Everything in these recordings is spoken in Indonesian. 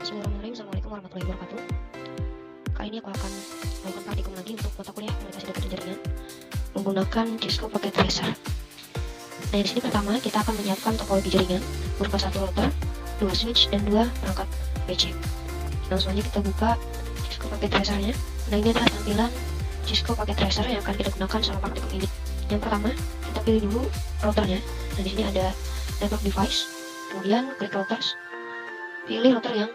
Bismillahirrahmanirrahim. Assalamualaikum warahmatullahi wabarakatuh. Kali ini aku akan melakukan praktikum lagi untuk mata kuliah komunikasi data dan jaringan menggunakan Cisco Packet Tracer. Nah, di sini pertama kita akan menyiapkan topologi jaringan berupa satu router, 2 switch, dan 2 perangkat PC. Langsung aja kita buka Cisco Packet Tracer-nya. Nah, ini adalah tampilan Cisco Packet Tracer yang akan kita gunakan selama praktikum ini. Yang pertama, kita pilih dulu routernya. Nah, di sini ada network device, kemudian klik routers, pilih router yang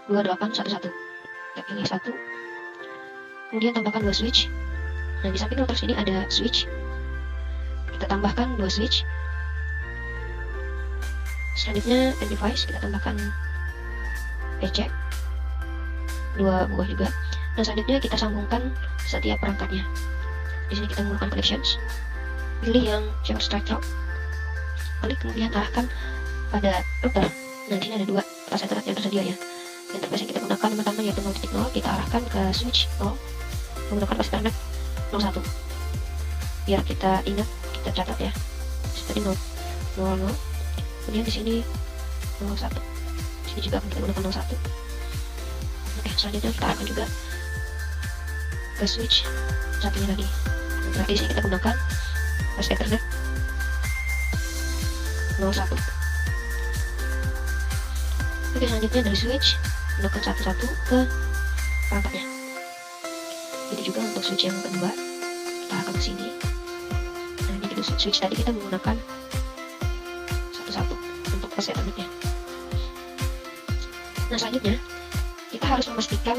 2811. Kita pilih 1, kemudian tambahkan 2 switch. Nah, di samping router sini ada switch, kita tambahkan 2 switch. Selanjutnya end device, kita tambahkan PC 2 buah juga. Dan selanjutnya kita sambungkan setiap perangkatnya. Di sini kita menggunakan connections, pilih yang short strike route, klik kemudian arahkan pada router. Nah, di sini ada 2 kelas Ethernet yang tersedia ya. Interface yang kita gunakan pertama yaitu 0.0, kita arahkan ke switch 0 menggunakan kelas Ethernet 01. Biar kita ingat, kita catat ya. Tadi 0, 0, kemudian di sini 01. Di sini juga akan kita gunakan 01. Oke, selanjutnya kita arahkan juga ke switch satunya lagi. Nah, di sini kita gunakan kelas Ethernet 01. Oke, selanjutnya dari switch gunakan satu-satu ke perangkatnya. Jadi juga untuk switch yang kedua kita akan ke sini. Nah, ini di switch tadi kita menggunakan satu-satu untuk kelas Ethernetnya. Nah, selanjutnya kita harus memastikan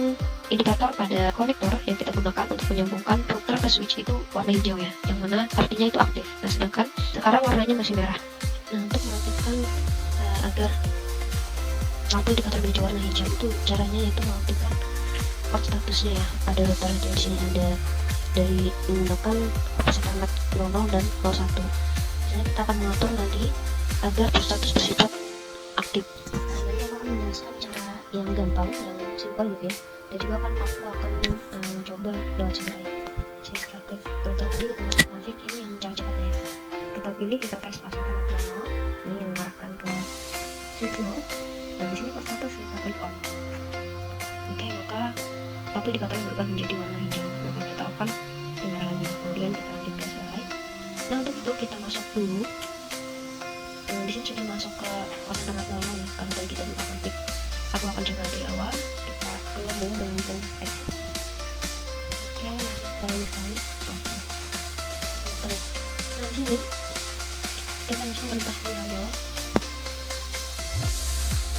indikator pada konektor yang kita gunakan untuk menyambungkan router ke switch itu warna hijau ya, yang mana artinya itu aktif. Nah, sedangkan sekarang warnanya masih merah. Nah, untuk mengaktifkan agar lampu indikator menuju warna hijau itu caranya yaitu mengaktifkan port statusnya ya. Ada router di sini, ada dari menggunakan port Ethernet 00 dan 01. Jadi kita akan mengatur nanti agar port status bersifat aktif. Nah, nanti aku akan menjelaskan cara yang gampang, yang simpel gitu ya. Dan juga kan aku akan mencoba lewat sini. Saya aktif router tadi kita masuk config, ini yang cara cepatnya ya. Kita pilih, kita press pasang Ethernet 00, ini yang mengarahkan ke switch 0. Dan di sini port status kita klik on. Oke, maka lampu indikator yang berubah menjadi warna hijau. Maka kita akan merah lagi. Kemudian kita lanjut ke slide. Nah, untuk itu kita masuk dulu. Di sini sudah masuk ke port Ethernet 00 ya, karena tadi kita buka config. Aku akan coba dari awal. Kita keluar dulu dengan phone exit. Oke, lanjut sekali. Oke. Nah, di sini kita langsung perintah di bawah.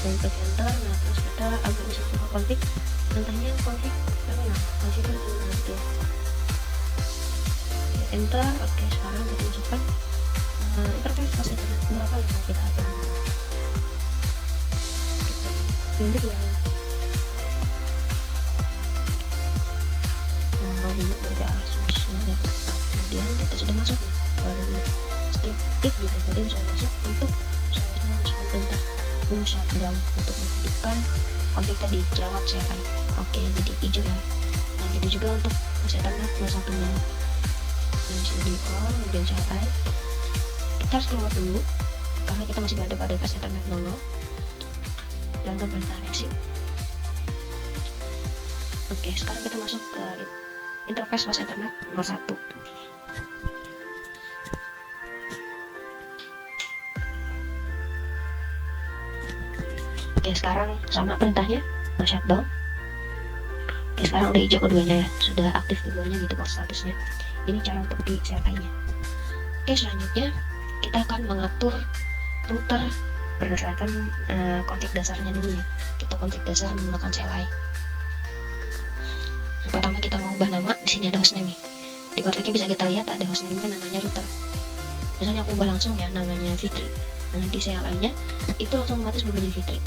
Dan klik enter. Nah, terus kita agak bisa buka config. Perintahnya config terminal, masih kan nanti enter. Oke, sekarang kita masukkan interface pas Ethernet berapa yang mau kita atur. Ini dia dulu dari arah switchnya. Kemudian kita sudah masuk nih, baru strip tip gitu. Kemudian saya masuk untuk selanjutnya masukkan perintah shutdown untuk menghidupkan config tadi lewat CLI. Oke, jadi hijau ya. Nah, jadi juga untuk Ethernet 21 nya yang bisa di on, kemudian CLI. Kita harus keluar dulu karena kita masih berada pada kelas Ethernet 00 dan perintah exit. Oke, sekarang kita masuk ke interface kelas Ethernet 01. Oke, sekarang sama perintahnya shutdown. Oke, sekarang udah hijau keduanya ya, sudah aktif keduanya gitu port statusnya. Ini cara untuk di CLI nya. Oke, selanjutnya kita akan mengatur router berdasarkan config dasarnya dulu ya. Kita config dasar menggunakan CLI. Pertama kita mau ubah nama. Di sini ada hostname nih. Di confignya bisa kita lihat ada hostname namanya router. Misalnya aku ubah langsung ya, namanya Fitri. Nah, di CLI nya itu langsung otomatis berubah jadi Fitri.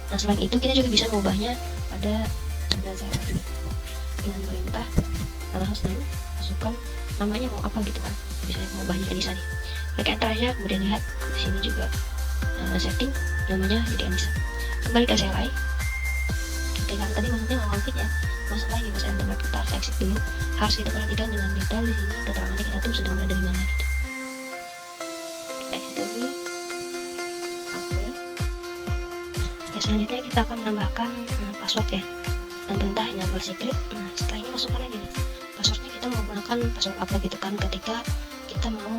Nah, selain itu kita juga bisa mengubahnya pada CLI dengan perintah hostname, masukkan namanya mau apa gitu kan. Bisa mengubahnya Anissa nih. Klik enter aja, kemudian lihat di sini juga setting namanya jadi Anissa. Kembali ke CLI. Oke, karena tadi maksudnya mau config ya, masuk lagi ke Ethernet. Kita harus exit dulu. Harus kita perhatikan dengan detail di sini keterangannya kita tuh sedang berada di mana gitu. Exit dulu. Oke. selanjutnya kita akan menambahkan password ya, dan perintah enable secret. Nah, setelah ini masukkan aja nih passwordnya. Kita menggunakan password apa gitu kan ketika kita mau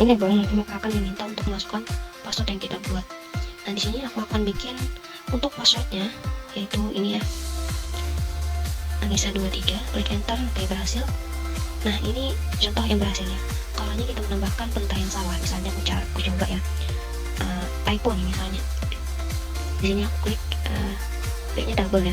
enable, maka akan diminta untuk memasukkan password yang kita buat. Nah, di sini aku akan bikin untuk passwordnya, yaitu ini ya, Anissa23. Klik enter. Oke, berhasil. Nah, ini contoh yang berhasil ya. Kalau ini kita menambahkan perintah yang salah, misalnya aku coba ya, typo nih misalnya. Di sini aku kliknya double ya.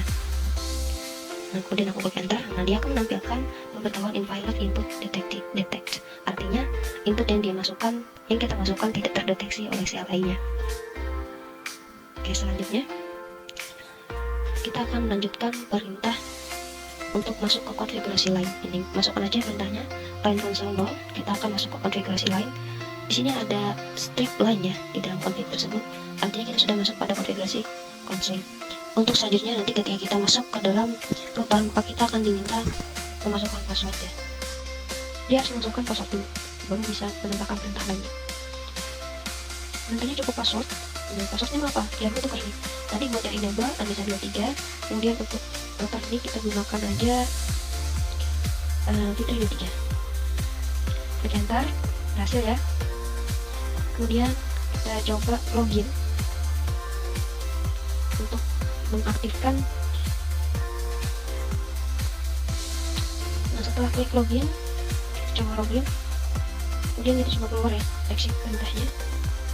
Nah, kemudian aku klik enter. Nah, dia akan menampilkan pemberitahuan invalid input detect. Artinya input yang kita masukkan tidak terdeteksi oleh si lainnya. Oke, selanjutnya kita akan melanjutkan perintah untuk masuk ke konfigurasi lain. Ini masukkan aja perintahnya line console 0. Kita akan masuk ke konfigurasi lain. Di sini ada strip line ya di dalam config tersebut. Artinya kita sudah masuk pada konfigurasi konsol. Untuk selanjutnya nanti ketika kita masuk ke dalam router, maka kita akan diminta memasukkan password ya. Dia harus memasukkan password dulu, baru bisa menambahkan perintah lainnya. Nantinya cukup password. Nah, passwordnya apa? Ya untuk ini. Tadi buat yang enable Anissa23, kemudian untuk router ini kita gunakan aja Fitri23. Klik enter, berhasil ya. Kemudian kita coba login untuk mengaktifkan. Nah, setelah klik login, coba login, kemudian kita coba keluar ya, exit perintahnya,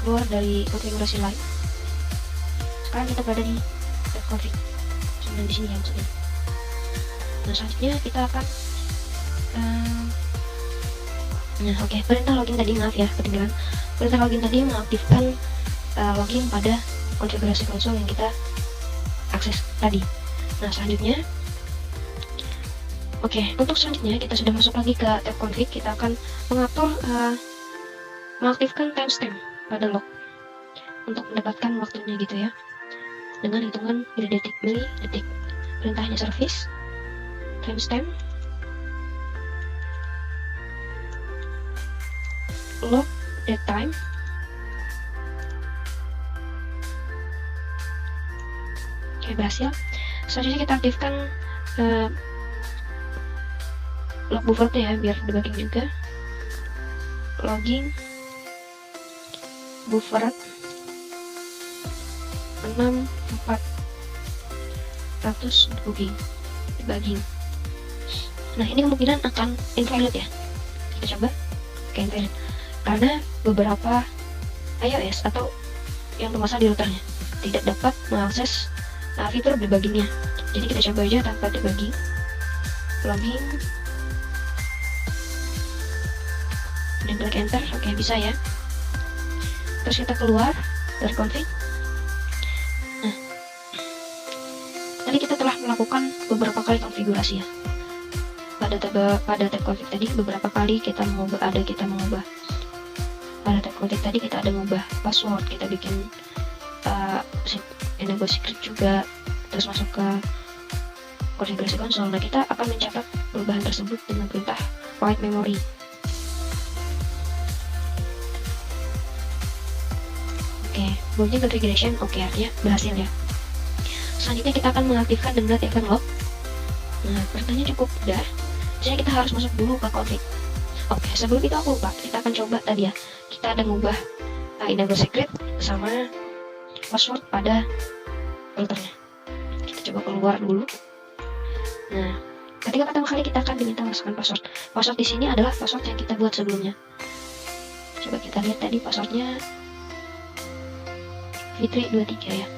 keluar dari konfigurasi lain. Sekarang kita berada di config, dan di sini ya maksudnya. Nah, selanjutnya kita akan perintah login tadi, maaf ya ketinggalan. Perintah login tadi mengaktifkan login pada konfigurasi konsol yang kita akses tadi. Nah, selanjutnya untuk selanjutnya kita sudah masuk lagi ke tab config. Kita akan mengatur mengaktifkan timestamp pada log untuk mendapatkan waktunya gitu ya, dengan hitungan milidetik. Perintahnya service timestamp log date time. Oke, berhasil. Selanjutnya kita aktifkan log buffernya ya, biar debugging juga. Logging buffer 6400 debugging. Nah, ini kemungkinan akan invalid ya. Kita coba invalid karena beberapa iOS atau yang bermasalah di routernya tidak dapat mengakses fitur debuggingnya. Jadi kita coba aja tanpa debugging. Logging dan klik enter. Oke, bisa ya. Terus kita keluar dari config. Nah, tadi kita telah melakukan beberapa kali konfigurasi ya. Pada tab config tadi beberapa kali kita mengubah. Pada tab config tadi kita ada mengubah password, kita bikin enable secret juga, terus masuk ke konfigurasi konsol. Nah, kita akan mencatat perubahan tersebut dengan perintah write memory. Bunyi configuration artinya berhasil ya. Selanjutnya kita akan mengaktifkan the event log. Nah, perintahnya cukup mudah. Jadi kita harus masuk dulu ke config. Sebelum itu aku lupa, kita akan coba tadi ya, kita ada mengubah enable secret sama password pada routernya. Kita coba keluar dulu. Nah, ketika pertama kali kita akan diminta masukkan password. Password di sini adalah password yang kita buat sebelumnya. Coba kita lihat tadi passwordnya Fitri23 ya.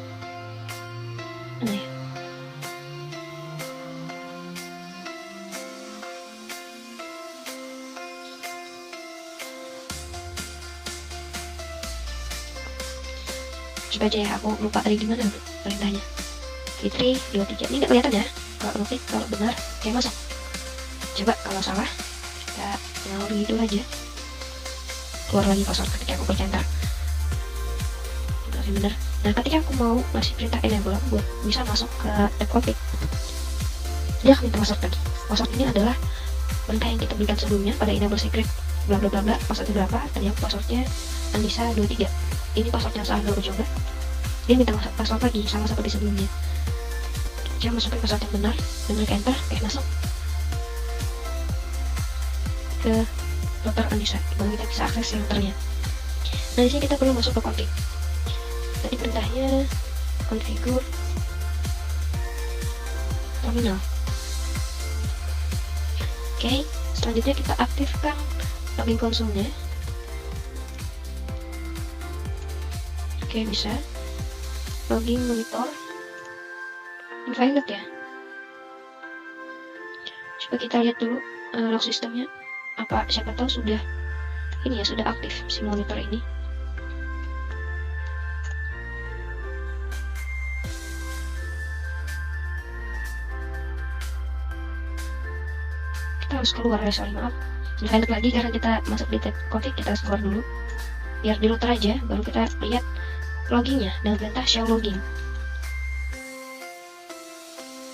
Mana ya? Coba aja ya, aku lupa tadi gimana perintahnya. Fitri23 ini nggak kelihatan ya. Kalau benar kayak masuk. Coba kalau salah kita nyalain gitu aja. Keluar lagi password ketika aku klik enter. Bener. Nah, ketika aku mau ngasih perintah enable buat bisa masuk ke tab config, dia akan minta password lagi. Password ini adalah perintah yang kita berikan sebelumnya pada enable secret bla bla bla bla. Passwordnya berapa? Tadi passwordnya Anissa23. Ini password yang salah, aku coba. dia minta password lagi sama seperti sebelumnya. Saya masukin password yang benar dan klik enter, masuk ke Dr. Anissa, baru kita bisa akses filternya. Nah di sini kita perlu masuk ke config. Tadi perintahnya configure terminal. Oke, selanjutnya kita aktifkan login konsolnya. Oke, bisa login monitor invalid ya. Coba kita lihat dulu log sistemnya, apa siapa tahu sudah ini ya, sudah aktif si monitor ini. Kita harus keluar ya, sorry maaf, invalid lagi karena kita masuk di tab config. Kita harus keluar dulu biar di router aja, baru kita lihat loginnya dengan perintah show login.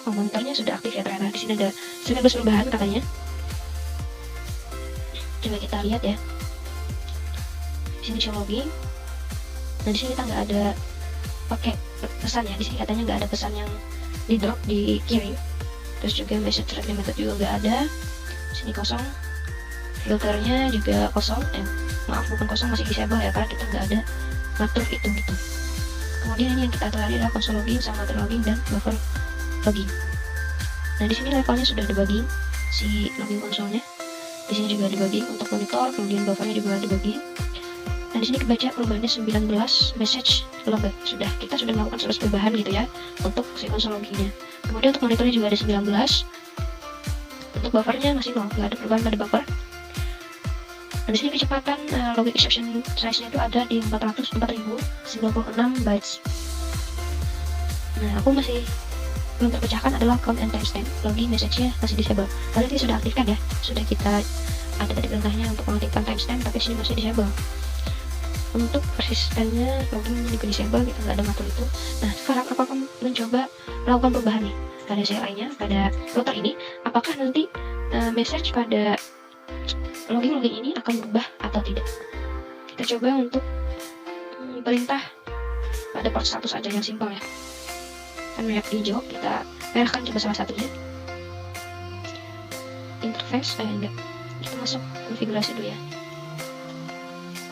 Oh, monitornya sudah aktif ya ternyata. Di sini ada 19 perubahan katanya. Coba kita lihat ya. Di sini show login. Nah di sini kita nggak ada pakai pesan ya. Di sini katanya nggak ada pesan yang di drop, dikirim. Terus juga message readme method juga nggak ada. Di sini kosong. Filternya juga kosong. Maaf, bukan kosong, masih disable ya karena kita nggak ada ngatur itu gitu. Kemudian ini yang kita atur adalah konsol login sama monitor login dan buffer login. Nah di sini levelnya sudah debugging si login konsolnya. Di sini juga debugging untuk monitor, kemudian buffernya juga debugging. Nah di sini kebaca perubahannya 19 message logged. Kita sudah melakukan 11 perubahan gitu ya untuk si konsol loginnya. Kemudian untuk monitornya juga ada 19. Untuk buffernya masih 0, nggak ada perubahan pada buffer. Nah, di sini kecepatan login exception size-nya itu ada di 404.096 bytes. Nah, aku masih belum terpecahkan adalah count and timestamp. Login message-nya masih disable. Karena ini sudah aktifkan ya, sudah kita ada tadi perintahnya untuk mengaktifkan timestamp, tapi sini masih disable. Untuk persistennya login juga disable, kita nggak ada ngatur itu. Nah, sekarang aku akan mencoba melakukan perubahan nih pada CLI-nya, pada router ini. Apakah nanti message pada login ini akan berubah atau tidak? Kita coba untuk perintah pada port 1 saja yang simpel ya. Kan merek hijau, kita merahkan coba salah satunya. Interface, enggak. Kita masuk konfigurasi dulu ya.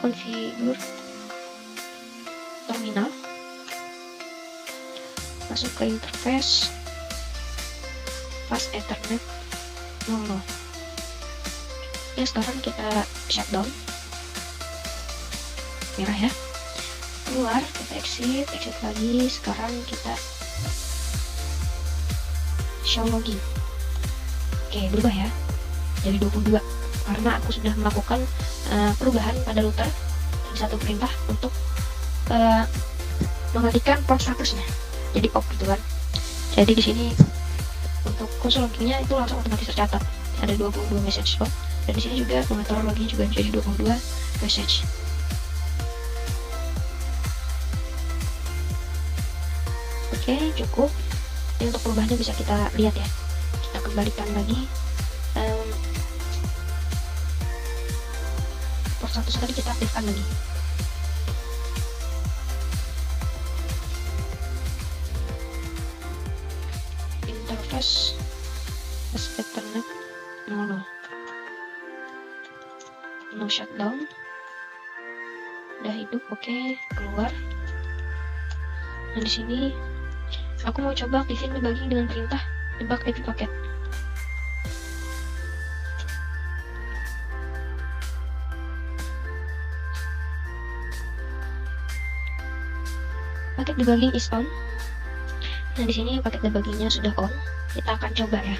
Configure terminal. Masuk ke interface. Fast Ethernet 00. Ya, sekarang kita shutdown. Merah ya. Keluar, kita exit lagi. Sekarang kita show login. Oke, berubah ya. Jadi 22. Karena aku sudah melakukan perubahan pada router di satu perintah untuk menggantikan port statusnya. Jadi off gitu kan. Jadi di sini untuk konsol loginnya itu langsung otomatis tercatat. Ada 22 message log. Dan di sini juga monitor login juga menjadi 22 message. Oke, cukup. Ini untuk perubahannya bisa kita lihat ya. Kita kembalikan lagi. Port 1 tadi kita aktifkan lagi. Interface Ethernet 00. No shutdown. Udah hidup, oke, keluar. Nah di sini aku mau coba aktifin debugging dengan perintah debug IP packet. Paket debugging is on. Nah di sini paket debuggingnya sudah on. Kita akan coba ya.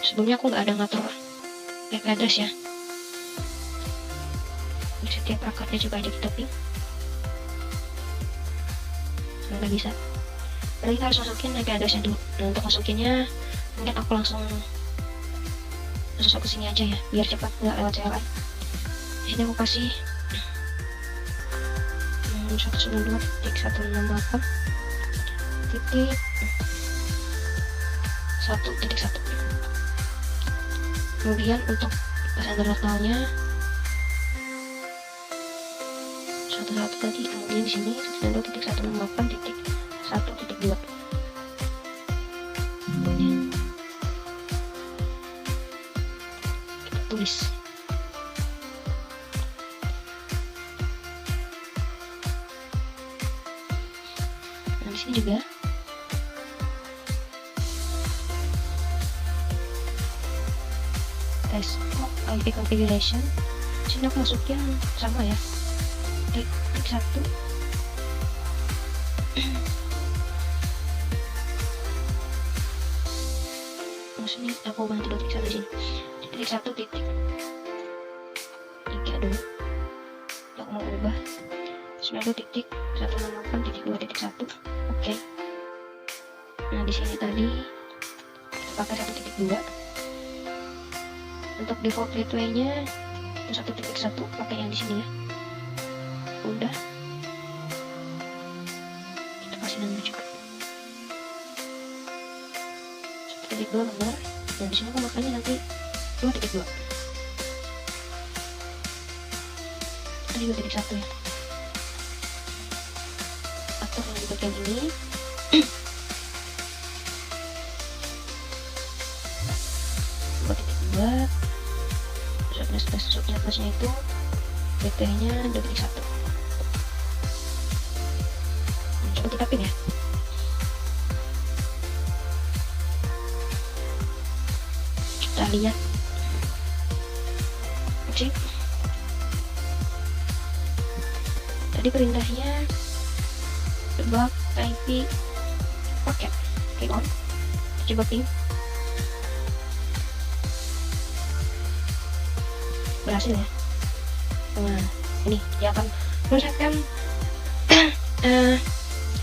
Sebelumnya aku nggak ada ngatur IP address ya. Di setiap perangkatnya coba aja kita ping. Nggak bisa. Berarti kita harus masukin IP addressnya dulu. Nah untuk masukinnya mungkin aku langsung masuk ke sini aja ya, biar cepat nggak lewat CLI. Di sini aku kasih 192.168 titik 1.1. Kemudian untuk bahasa internasionalnya 1.1.1.1.1. lagi, kemudian di sini 92.168.1.2. kemudian kita tulis. Nah, di sini juga tes IP configuration. Sini aku masukin sama ya, klik 1. Maksudnya aku bantu titik 1 di sini, titik 1 titik 3 dulu. Aku mau ubah 92.168.2.1. Oke. Nah, di sini tadi pakai 1.2. Untuk default gateway-nya itu 1.1, pakai yang di sini ya. Udah. Kita kasih nama juga. 1.2 benar. Dan di sini aku makanya nanti 2.2. Tadi 2.1 ya. Atau yang di bagian ini. Subnetnya itu gateway-nya 2.1. Coba kita pin ya. Kita lihat. Oke. Tadi perintahnya debug IP paket. Oke, on. Coba pin. Berhasil ya. Nah, ini dia akan menyatakan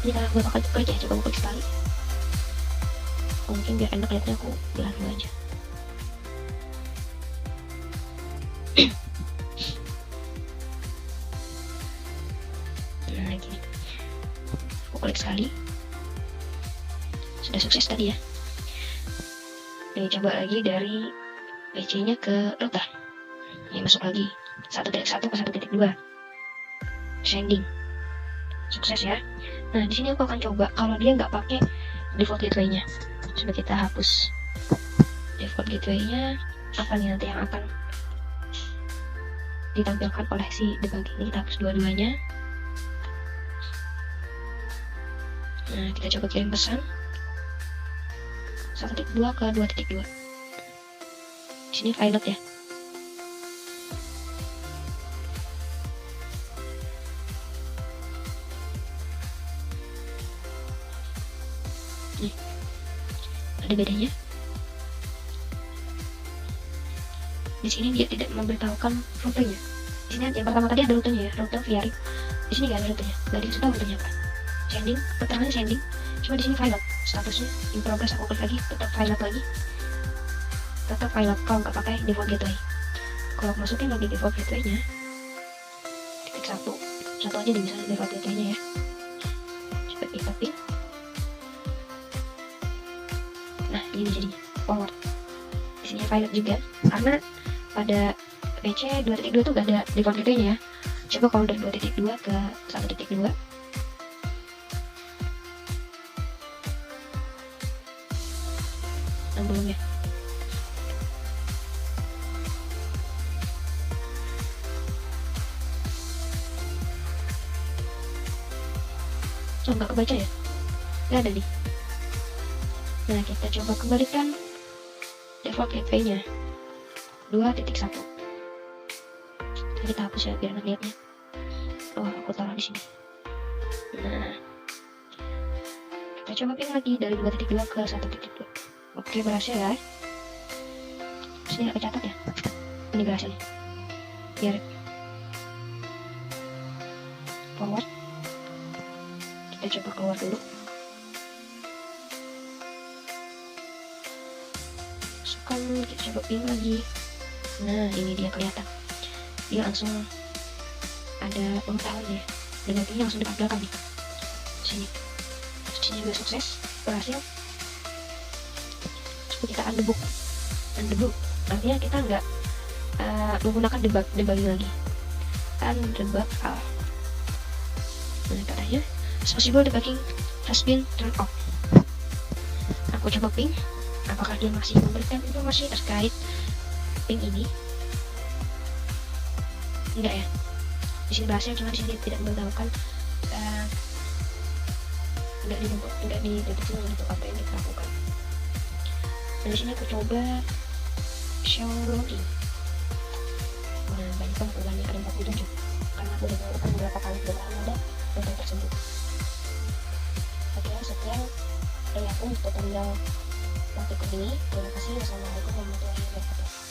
ini karena gue bakal klik ya, coba gue klik sekali. Mungkin biar enak liatnya aku belah dulu aja. Nah, gini. Aku klik sekali. Sudah sukses tadi ya. Ini coba lagi dari PC nya ke router. Ini masuk lagi 1.1 ke 1.2. Sending. Sukses ya. Nah, di sini aku akan coba kalau dia nggak pakai default gateway-nya. Coba kita hapus default gateway-nya. Apa nih nanti yang akan ditampilkan oleh si debug ini? Kita hapus dua-duanya. Nah, kita coba kirim pesan 1.2 ke 2.2. Di sini pilot ya. Nih, ada bedanya. Di sini dia tidak memberitahukan rutenya. Di sini yang pertama tadi ada rutenya ya, rute via RIP. Di sini nggak ada rutenya, nggak dikasih tahu rutenya apa. Sending, keterangannya sending. Cuma di sini pilot, statusnya in progress. Aku klik lagi, tetap pilot lagi. Tetap pilot kalau nggak pakai default gateway. Kalau aku masukin lagi default gateway-nya, titik 1 aja di misalnya default gateway-nya ya. Coba kita pin. Nah, ini jadinya forward. Di sini pilot juga, karena pada PC 2.2 tuh gak ada default gateway-nya ya. Coba kalau dari 2.2 ke 1.2. Nah, belum ya. Oh, nggak kebaca ya? Nggak ada nih. Nah, kita coba kembalikan default gateway-nya 2.1. Kita hapus ya biar enak lihatnya. Oh, aku taruh di sini. Nah, kita coba pin lagi dari 2.2 ke 1.2. Oke, berhasil ya. Sini aku catat ya. Ini berhasil. Biar forward. Kita coba keluar dulu. Kita coba pin lagi. Nah, ini dia kelihatan. Dia langsung ada pengetahuan ya. Dan nantinya langsung ditampilkan nih. Sini. Sini juga sukses, berhasil. Coba kita undebug. Undebug artinya kita nggak menggunakan debugging lagi. Undebug all. Katanya, as possible the backing has been turned off. Aku coba ping, apakah dia masih memberikan informasi terkait ping ini? Enggak ya. Di sini berhasil, cuma di sini tidak memberitahukan, enggak dideteksi untuk apa yang kita lakukan. Dan di sini aku coba show logging. Nah, banyak ulangannya ada 47 karena aku udah melakukan beberapa kali belum ada konten tersebut. Oke, sekian dari aku tutorial praktikum ini. Terima kasih. Wassalamualaikum warahmatullahi wabarakatuh.